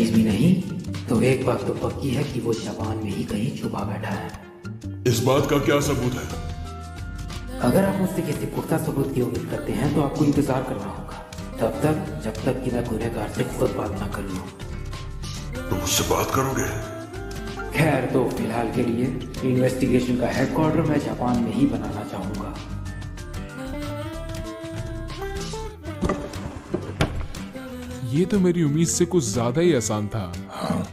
चीज भी नहीं तो एक बात तो पक्की है कि वो जापान में ही कहीं छुपा बैठा है। इस बात का क्या सबूत है? अगर आप मुझसे किसी पुख्ता सबूत की उम्मीद करते हैं तो आपको इंतजार करना होगा, तब तक जब तक कि मैं गुनहगार से खुद बात ना कर लूं। तुम मुझसे बात करोगे? खैर, तो फिलहाल के लिए इन्वेस्टिगेशन का हेडक्वार्टर मैं जापान में ही बनाना चाहूंगा। ये तो मेरी उम्मीद से कुछ ज्यादा ही आसान था। हाँ,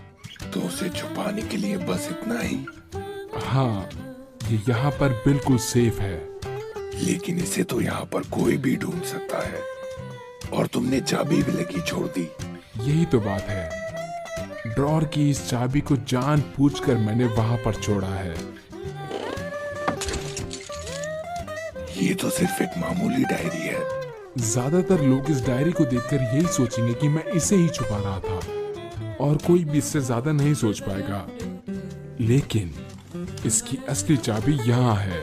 तो उसे छुपाने के लिए बस इतना ही। हाँ, ये यहाँ पर बिल्कुल सेफ है। लेकिन इसे तो यहाँ पर कोई भी ढूंढ सकता है, और तुमने चाबी भी लगी छोड़ दी। यही तो बात है। ड्रॉर की इस चाबी को जानबूझकर मैंने वहां पर छोड़ा है। ये तो सिर्फ एक मामूली डायरी है। ज्यादातर लोग इस डायरी को देखकर यही सोचेंगे कि मैं इसे ही छुपा रहा था, और कोई भी इससे ज्यादा नहीं सोच पाएगा। लेकिन इसकी असली चाबी यहाँ है,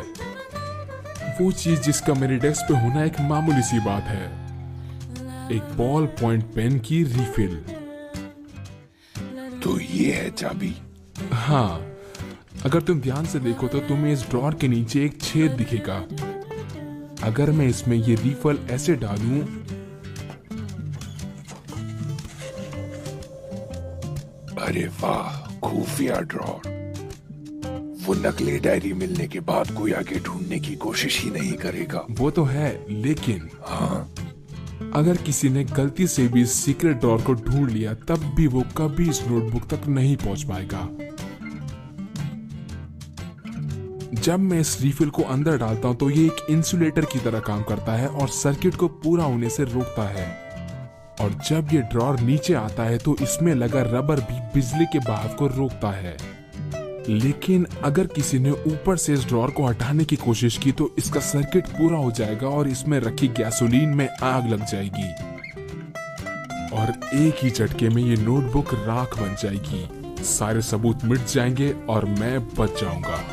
वो चीज जिसका मेरे डेस्क पे होना एक मामूली सी बात है, एक बॉल पॉइंट पेन की रिफिल। तो ये है चाबी। हाँ, अगर तुम ध्यान से देखो तो तुम्हें इस ड्रॉर के नीचे एक छेद दिखेगा। अगर मैं इसमें ये रिफिल ऐसे डालूं, अरे वाह, खुफिया ड्रॉर। वो नकली डायरी मिलने के बाद कोई आगे ढूंढने की कोशिश ही नहीं करेगा। वो तो है, लेकिन हाँ, अगर किसी ने गलती से भी इस सीक्रेट ड्रॉर को ढूंढ लिया तब भी वो कभी इस नोटबुक तक नहीं पहुंच पाएगा। जब मैं इस रिफिल को अंदर डालता हूं तो ये एक इंसुलेटर की तरह काम करता है और सर्किट को पूरा होने से रोकता है। और जब ये ड्रॉर नीचे आता है तो इसमें लगा रबर भी बिजली के बहाव को रोकता है। लेकिन अगर किसी ने ऊपर से इस ड्रॉर को हटाने की कोशिश की तो इसका सर्किट पूरा हो जाएगा और इसमें रखी गैसोलीन में आग लग जाएगी, और एक ही झटके में ये नोटबुक राख बन जाएगी। सारे सबूत मिट जाएंगे और मैं बच जाऊंगा।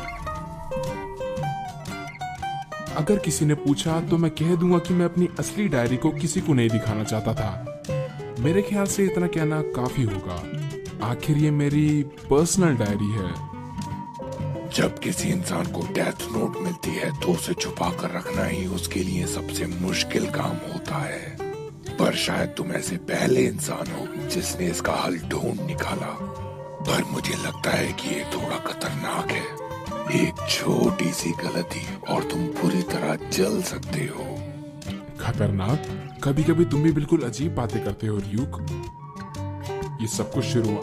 अगर किसी ने पूछा तो मैं कह दूंगा कि मैं अपनी असली डायरी को किसी को नहीं दिखाना चाहता था। मेरे ख्याल से इतना कहना काफी होगा। आखिर ये मेरी पर्सनल डायरी है। जब किसी इंसान को डेथ नोट मिलती है तो उसे छुपा कर रखना ही उसके लिए सबसे मुश्किल काम होता है। पर शायद तुम ऐसे पहले इंसान हो जिसने इसका हल ढूंढ निकाला। पर मुझे लगता है कि ये थोड़ा खतरनाक है। एक छोटी सी गलती और तुम पूरी तरह जल सकते हो। खतरनाक? कभी कभी तुम भी बिल्कुल अजीब बातें करते हो, र्यूक। ये सब कुछ शुरू